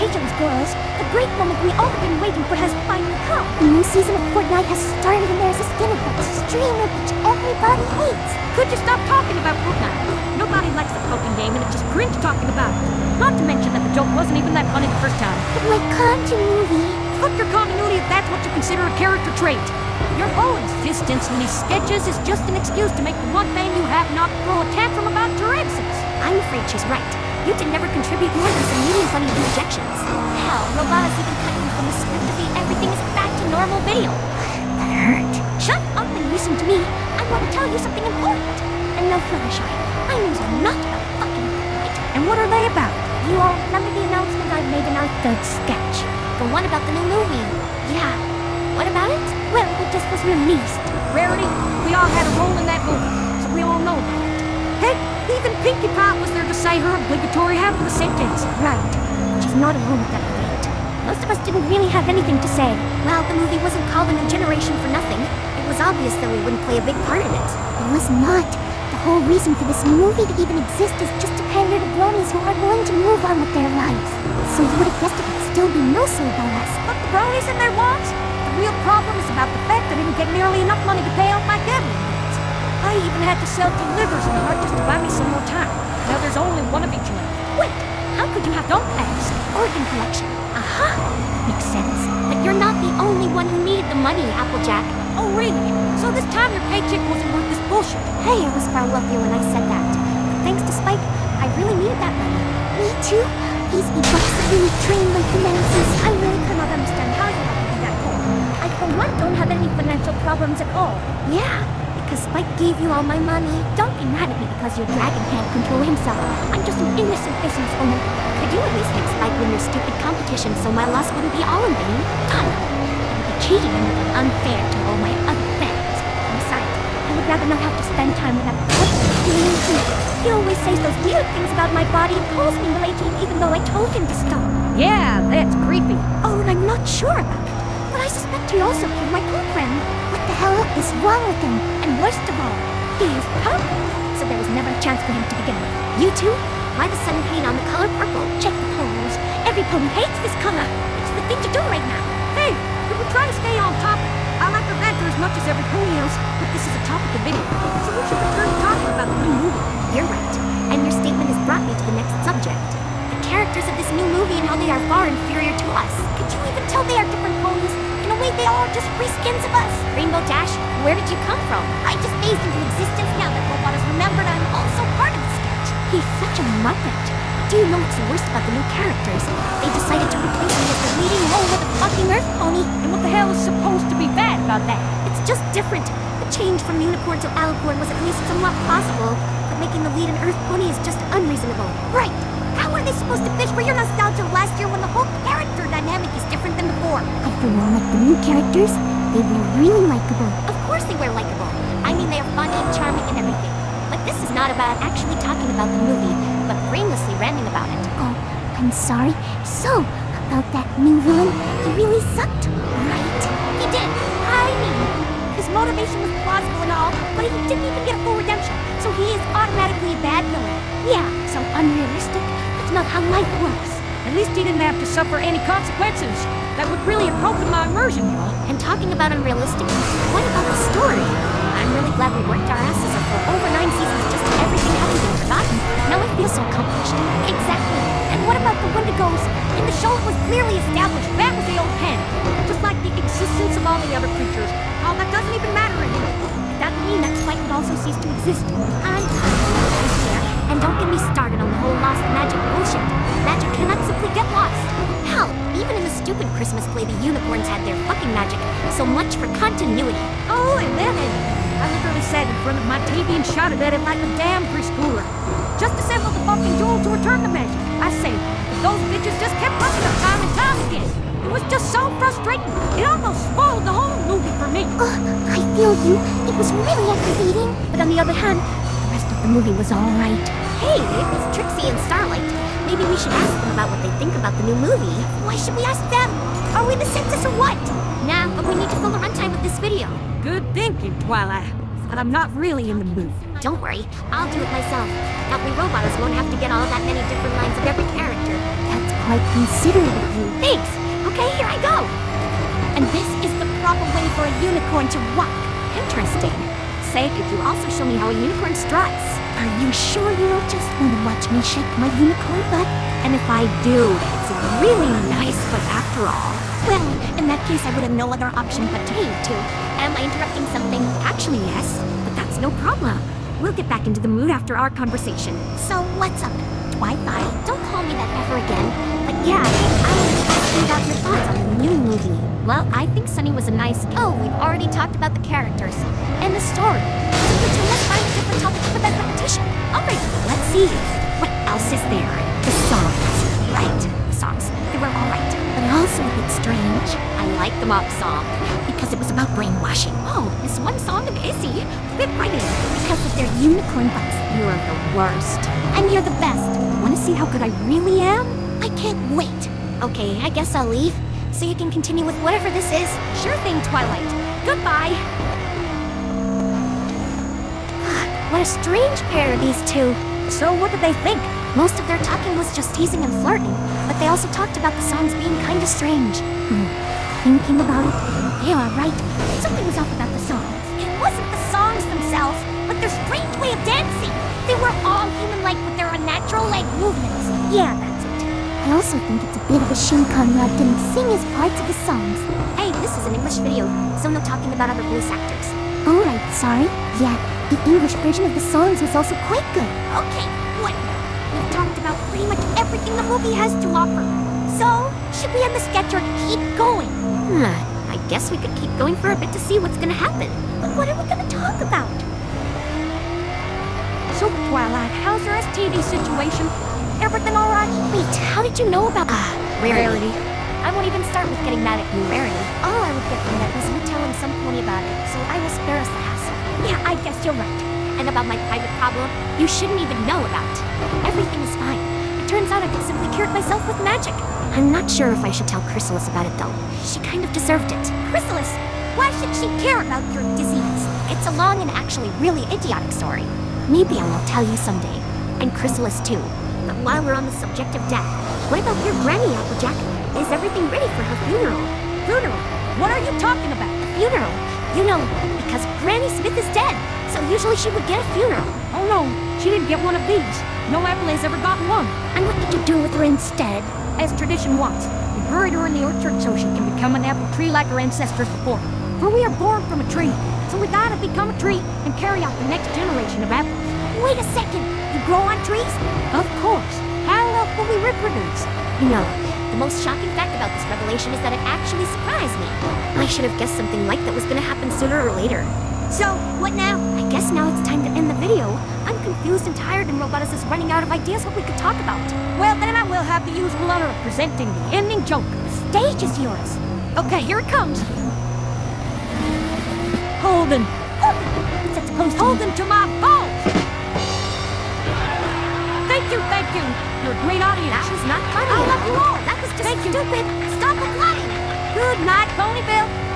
Congratulations, girls! The great moment we all have been waiting for has finally come! The new season of Fortnite has started and there's a skin of that streamer which everybody hates! Could you stop talking about Fortnite? Nobody likes the fucking game and it's just cringe talking about it. Not to mention that the joke wasn't even that funny the first time. But my continuity... Fuck your continuity if that's what you consider a character trait. Your whole existence in these sketches is just an excuse to make the one fan you have not throw a tantrum about your exes. I'm afraid she's right. You did never contribute more than some medium funny interjections. Hell, Robota's even cut you from the script to the everything is back to normal video. That hurt. Shut up and listen to me. I want to tell you something important. And no further shy. My news are not about fucking Fortnite. And what are they about? You all remember the announcement I made in our third sketch? The one about the new movie. Yeah. What about it? Well, it just was released. Rarity, we all had a role in that movie, so we all know about it. Heck, even Pinkie Pie was there to say her obligatory half of the sentence. Right. She's not alone with that fate. Most of us didn't really have anything to say. Well, the movie wasn't called A New Generation for nothing. It was obvious that we wouldn't play a big part in it. It was not. The whole reason for this movie to even exist is just to pander to bronies who are willing to move on with their lives. So you would have guessed it would still be mostly about us. But the bronies and their wants? The real problem is about the fact I didn't get nearly enough money to pay off my gambling debts. I even had to sell 2 livers and a heart just to buy me some more time. Now there's only one of each left. Wait, how could you have... Don't ask. Organ collection. Aha! Makes sense. But you're not the only one who needed the money, Applejack. Oh, really? So this time your paycheck wasn't worth this bullshit? Hey, I was proud of you when I said that. But thanks to Spike, I really needed that money. Me too? He's emotionally trained by finances. I really cannot understand how you have to be that poor. I, for one, don't have any financial problems at all. Yeah, because Spike gave you all my money. Don't be mad at me because your dragon can't control himself. I'm just an innocent business owner. Could you at least make Spike win your stupid competition so my loss wouldn't be all in vain? Done. It would be cheating and make it unfair to all my other fans. Besides, I would rather not have to spend time with that He always says those weird things about my body and calls me Milady even though I told him to stop. Yeah, that's creepy. Oh, and I'm not sure about it. But I suspect he also killed my cool friend. What the hell is wrong with him? And worst of all, he is purple. So there was never a chance for him to begin with. You two? Why the sudden hate on the color purple? Check the polls. Every pony hates this color. It's the thing to do right now. Hey, we were trying to stay on topic. I like the banter as much as every pony else, but this is a topic of video, so we should return to talking about the new movie. You're right, and your statement has brought me to the next subject. The characters of this new movie and how they are far inferior to us. Could you even tell they are different ponies? In a way, they are just reskins of us. Rainbow Dash, where did you come from? I just phased into existence now that Robot has remembered I'm also part of the sketch. He's such a muppet. Do you know what's the worst about the new characters? They decided to replace me as the leading role with a fucking Earth pony. And what the hell is supposed to be bad about that? It's just different. The change from unicorn to alicorn was at least somewhat possible, but making the lead an Earth pony is just unreasonable. Right. How are they supposed to fish for your nostalgia last year when the whole character dynamic is different than before? I feel more like the new characters. They were really likable. Of course they were likable. I mean, they are funny, charming, and everything. But this is not about actually talking about the movie, but brainlessly ranting about it. Oh, I'm sorry. So, about that new villain, he really sucked, right? He did. I mean, his motivation was plausible and all, but he didn't even get a full redemption, so he is automatically a bad villain. Yeah, so unrealistic. That's not how life works. At least he didn't have to suffer any consequences. That would really have broken my immersion, y'all. And talking about unrealistic, what about the story? I'm really glad we worked our asses off for over 9 seasons just to everything having been forgotten. Now I feel so accomplished. Exactly. And what about the Wendigos? In the show it was clearly established that was the old pen. Just like the existence of all the other creatures. Oh, that doesn't even matter anymore. That would mean that Spike would also cease to exist. And don't get me started on the whole lost magic bullshit. Magic cannot simply get lost. Hell, even in the stupid Christmas play, the unicorns had their fucking magic. So much for continuity. Oh, and then I literally sat in front of my TV and shouted at it like a damn preschooler. Just assembled the fucking jewel to return the magic. I say, but those bitches just kept fucking up time and time again. It was just so frustrating. It almost spoiled the whole movie for me. I feel you. It was really aggravating. But on the other hand, the rest of the movie was alright. Hey, it's Trixie and Starlight. Maybe we should ask them about what they think about the new movie. Why should we ask them? Are we the census or what? Nah, but we need to fill the runtime with this video. Good thinking, Twilight. But I'm not really in the mood. Don't worry, I'll do it myself. That way Robots won't have to get all that many different lines of every character. That's quite considerate of you. Thanks! Okay, here I go! And this is the proper way for a unicorn to walk. Interesting. Say, could you also show me how a unicorn struts? Are you sure you don't just want to watch me shake my unicorn butt? And if I do, it's really nice, but after all... Well, in that case, I would have no other option but to leave, too. Am I interrupting something? Actually, yes, but that's no problem. We'll get back into the mood after our conversation. So, what's up? Wi-Fi? Don't call me that ever again. But yeah, I wanted to ask you about your thoughts on the new movie. Well, I think Sunny was a nice... Oh, we've already talked about the characters. And the story. So let's find a different topic for that repetition. Alright, let's see. What else is there? The songs. Right, the songs. They were alright. But also a bit strange. I like the mob song. Because it was about brainwashing. Oh, this one song of Izzy. Fit right in. Because of their unicorn butts. You're the worst. And you're the best. Want to see how good I really am? I can't wait. Okay, I guess I'll leave. So you can continue with whatever this is. Sure thing, Twilight. Goodbye. What a strange pair, these two. So what did they think? Most of their talking was just teasing and flirting, but they also talked about the songs being kind of strange. Thinking about it, they are right. Something was off about the songs. It wasn't the songs themselves, but their strange way of dancing. They were all human-like with their unnatural leg movements. Yeah, that's it. I also think it's a bit of a shame Conrad didn't sing his parts of the songs. Hey, this is an English video, so no talking about other voice actors. Alright, sorry. Yeah, the English version of the songs was also quite good. Okay, whatever. We've talked about pretty much everything the movie has to offer. So, should we end the sketch or keep going? I guess we could keep going for a bit to see what's gonna happen. But what are we gonna talk about? So, Twilight, how's your STD situation? Everything alright? Wait, how did you know about... Rarity. I won't even start with getting mad at you, Rarity. All I would get from that was you telling some pony about it, so I will spare us the hassle. Yeah, I guess you're right. And about my private problem, you shouldn't even know about. Everything is fine. It turns out I could simply cure myself with magic. I'm not sure if I should tell Chrysalis about it, though. She kind of deserved it. Chrysalis, why should she care about your disease? It's a long and actually really idiotic story. Maybe I will tell you someday. And Chrysalis, too. But while we're on the subject of death, what about your granny, Applejack? Is everything ready for her funeral? Funeral? What are you talking about? A funeral. You know, because Granny Smith is dead, so usually she would get a funeral. Oh no, she didn't get one of these. No apple has ever gotten one. And what did you do with her instead? As tradition wants, we buried her in the orchard so she can become an apple tree like her ancestors before. For we are born from a tree, so we gotta become a tree and carry out the next generation of apples. Wait a second, you grow on trees? Of course. How else will we reproduce? You know, the most shocking fact about this revelation is that it actually surprised me. I should have guessed something like that was gonna happen sooner or later. So, what now? I guess now it's time to end the video. I'm confused and tired and Robotus is running out of ideas what we could talk about. Well, then I will have the usual honor of presenting the ending joke. The stage is yours. Okay, here it comes. Holden. What's that supposed to Holden to my balls! Thank you. You're a great audience. That was not funny. I love you all. That was just Thank you. stupid. Stop applauding. Good night, Ponyville.